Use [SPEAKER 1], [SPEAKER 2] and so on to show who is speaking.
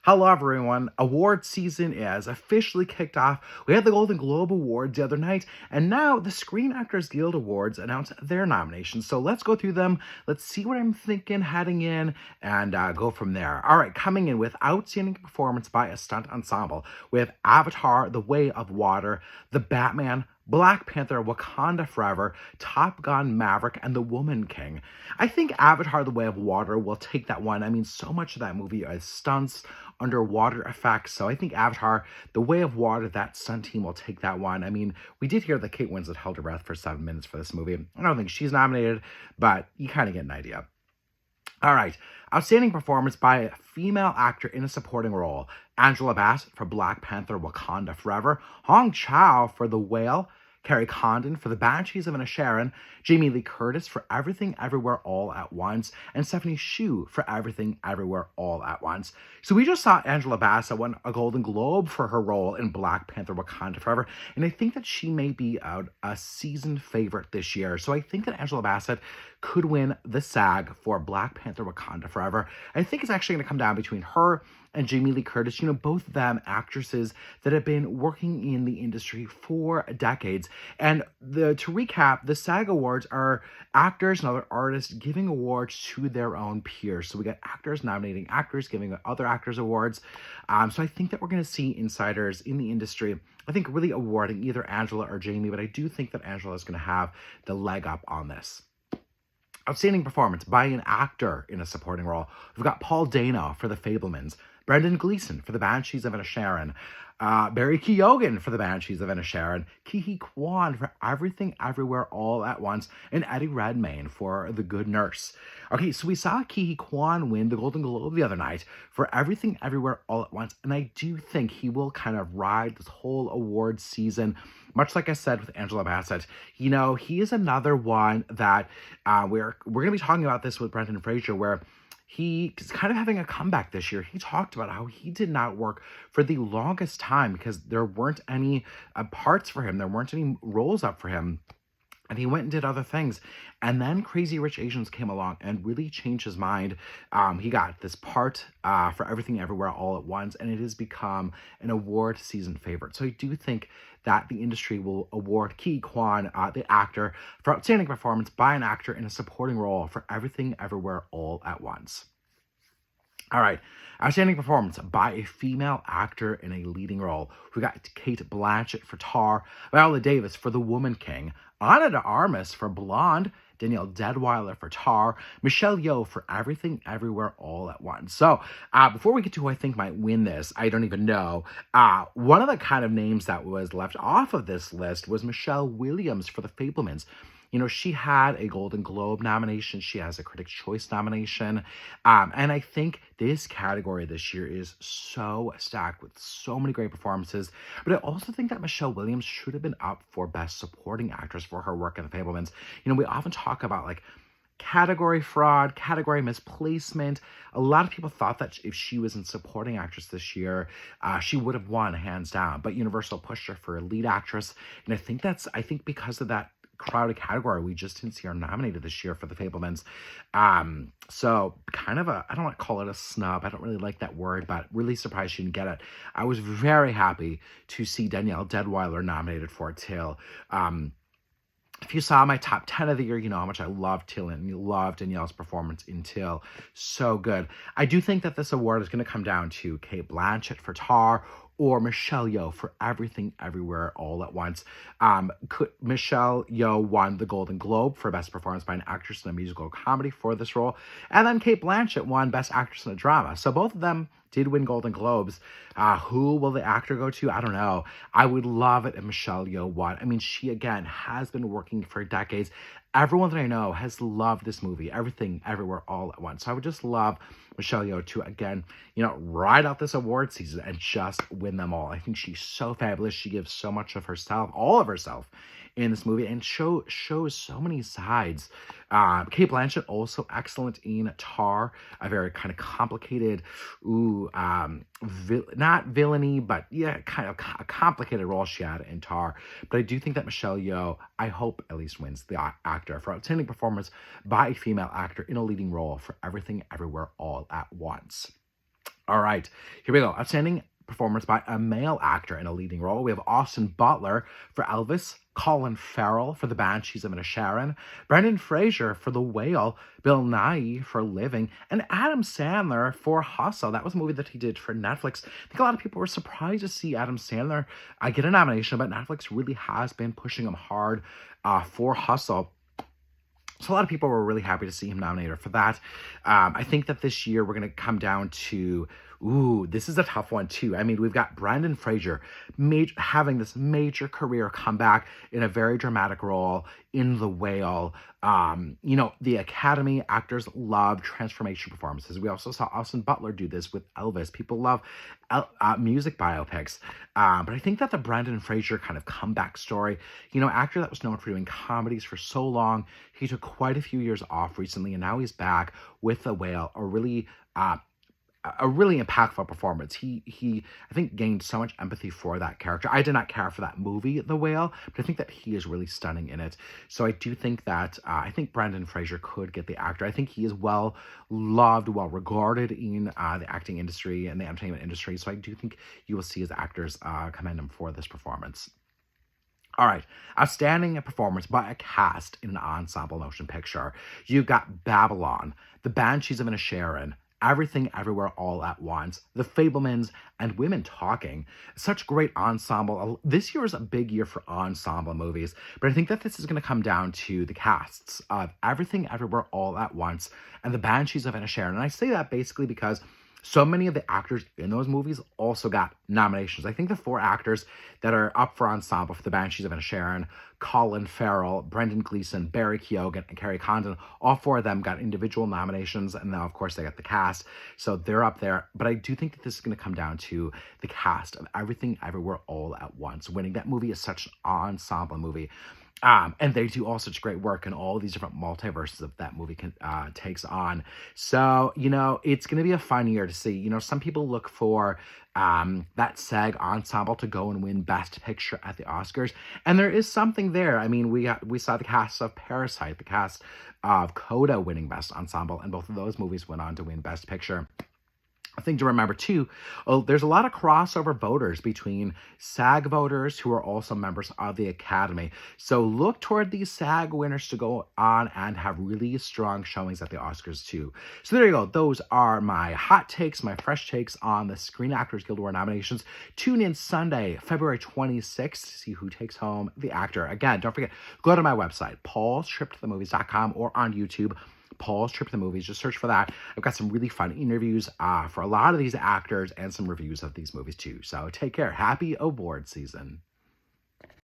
[SPEAKER 1] Hello, everyone. Award season is officially kicked off. We had the Golden Globe Awards the other night, and now the Screen Actors Guild Awards announced their nominations. So let's go through them. Let's see what I'm thinking heading in and go from there. All right, coming in with Outstanding Performance by a Stunt Ensemble with Avatar, The Way of Water, The Batman, Black Panther, Wakanda Forever, Top Gun Maverick, and The Woman King. I think Avatar, The Way of Water will take that one. I mean, so much of that movie is stunts, underwater effects. So I think Avatar, The Way of Water, that stunt team will take that one. I mean, we did hear that Kate Winslet held her breath for 7 minutes for this movie. I don't think she's nominated, but you kind of get an idea. All right. Outstanding performance by a female actor in a supporting role. Angela Bassett for Black Panther, Wakanda Forever. Hong Chow for The Whale. Carrie Condon for The Banshees of Inisherin, Jamie Lee Curtis for Everything Everywhere All at Once, and Stephanie Hsu for Everything Everywhere All at Once. So we just saw Angela Bassett win a Golden Globe for her role in Black Panther Wakanda Forever, and I think that she may be a season favorite this year. So I think that Angela Bassett could win the SAG for Black Panther Wakanda Forever. I think it's actually going to come down between her and Jamie Lee Curtis, both of them actresses that have been working in the industry for decades. And to recap, the SAG Awards are actors and other artists giving awards to their own peers. So we got actors nominating actors, giving other actors awards. So I think that we're going to see insiders in the industry, I think, really awarding either Angela or Jamie, but I do think that Angela is going to have the leg up on this. Outstanding performance by an actor in a supporting role. We've got Paul Dano for The Fabelmans, Brendan Gleeson for The Banshees of Inisherin, Barry Keoghan for The Banshees of Inisherin, Ke Kwan for Everything Everywhere All at Once, and Eddie Redmayne for The Good Nurse. Okay, so we saw Ke Kwan win the Golden Globe the other night for Everything Everywhere All at Once, and I do think he will kind of ride this whole award season. Much like I said with Angela Bassett, he is another one that we're going to be talking about this with Brendan Fraser, where he's kind of having a comeback this year. He talked about how he did not work for the longest time because there weren't any parts for him. There weren't any roles up for him. And he went and did other things. And then Crazy Rich Asians came along and really changed his mind. He got this part for Everything Everywhere All at Once, and it has become an award season favorite. So I do think that the industry will award Ke Kwan, the actor, for outstanding performance by an actor in a supporting role for Everything Everywhere All at Once. All right, outstanding performance by a female actor in a leading role. We got Cate Blanchett for Tar, Viola Davis for The Woman King, Ana de Armas for Blonde, Danielle Deadwyler for Tar, Michelle Yeoh for Everything Everywhere All at Once. So before we get to who I think might win this, I don't even know. One of the kind of names that was left off of this list was Michelle Williams for The Fabelmans. She had a Golden Globe nomination. She has a Critics' Choice nomination. And I think this category this year is so stacked with so many great performances. But I also think that Michelle Williams should have been up for Best Supporting Actress for her work in The Fabelmans. We often talk about category fraud, category misplacement. A lot of people thought that if she was in supporting actress this year, she would have won hands down. But Universal pushed her for a lead actress. And I think because of that crowded category, we just didn't see her nominated this year for The Fabelmans. So kind of I don't want to call it a snub. I don't really like that word, but really surprised she didn't get it. I was very happy to see Danielle Deadwyler nominated for it too. If you saw my top 10 of the year, you know how much I love Till and you love Danielle's performance in Till. So good. I do think that this award is going to come down to Cate Blanchett for Tar or Michelle Yeoh for Everything Everywhere All at Once. Michelle Yeoh won the Golden Globe for Best Performance by an Actress in a Musical Comedy for this role. And then Cate Blanchett won Best Actress in a Drama. So both of them did win Golden Globes. Who will the actor go to? I don't know. I would love it if Michelle Yeoh won. I mean, she, again, has been working for decades. Everyone that I know has loved this movie, Everything Everywhere All at Once. So I would just love Michelle Yeoh to, again, ride out this award season and just win them all. I think she's so fabulous. She gives so much of herself, all of herself, in this movie and shows so many sides. Cate Blanchett also excellent in Tar, a very kind of complicated, not villainy, but yeah, kind of a complicated role she had in Tar. But I do think that Michelle Yeoh, I hope at least wins the actor for outstanding performance by a female actor in a leading role for Everything Everywhere All at Once. All right, here we go. Outstanding performance by a male actor in a leading role. We have Austin Butler for Elvis, Colin Farrell for The Banshees of Inisherin, Brendan Fraser for The Whale, Bill Nighy for Living, and Adam Sandler for Hustle. That was a movie that he did for Netflix. I think a lot of people were surprised to see Adam Sandler get a nomination, but Netflix really has been pushing him hard for Hustle. So a lot of people were really happy to see him nominated for that. I think that this year we're going to come down to, this is a tough one too. I mean, we've got Brendan Fraser having this major career comeback in a very dramatic role in The Whale. The Academy actors love transformation performances. We also saw Austin Butler do this with Elvis. People love music biopics. But I think that the Brendan Fraser kind of comeback story, actor that was known for doing comedies for so long, he took quite a few years off recently, and now he's back with The Whale, a really impactful performance. He I think gained so much empathy for that character. I did not care for that movie, The Whale, but I think that he is really stunning in it. So I do think that I think Brendan Fraser could get the actor. I think he is well loved, well regarded in the acting industry and the entertainment industry. So I do think you will see his actors commend him for this performance. All right, outstanding performance by a cast in an ensemble motion picture. You've got Babylon, The Banshees of Inisherin, Everything Everywhere All at Once, The Fabelmans, and Women Talking. Such great ensemble. This year is a big year for ensemble movies, but I think that this is going to come down to the casts of Everything Everywhere All at Once and The Banshees of Inisherin. And I say that basically because so many of the actors in those movies also got nominations. I think the 4 actors that are up for ensemble for The Banshees of Inisherin, Colin Farrell, Brendan Gleeson, Barry Keoghan, and Kerry Condon, all 4 of them got individual nominations, and now, of course, they got the cast, so they're up there. But I do think that this is going to come down to the cast of Everything Everywhere All at Once winning. That movie is such an ensemble movie. And they do all such great work in all these different multiverses that that movie takes on. So, it's going to be a fun year to see. Some people look for that SAG ensemble to go and win Best Picture at the Oscars. And there is something there. I mean, we saw the cast of Parasite, the cast of Coda winning Best Ensemble, and both of those movies went on to win Best Picture. A thing to remember too, there's a lot of crossover voters between SAG voters who are also members of the Academy. So look toward these SAG winners to go on and have really strong showings at the Oscars too. So there you go. Those are my hot takes, my fresh takes on the Screen Actors Guild Award nominations. Tune in Sunday, February 26th to see who takes home the actor. Again, don't forget, go to my website, paulstriptothemovies.com, or on YouTube, Paul's Trip to the Movies. Just search for that. I've got some really fun interviews for a lot of these actors and some reviews of these movies too. So take care. Happy award season.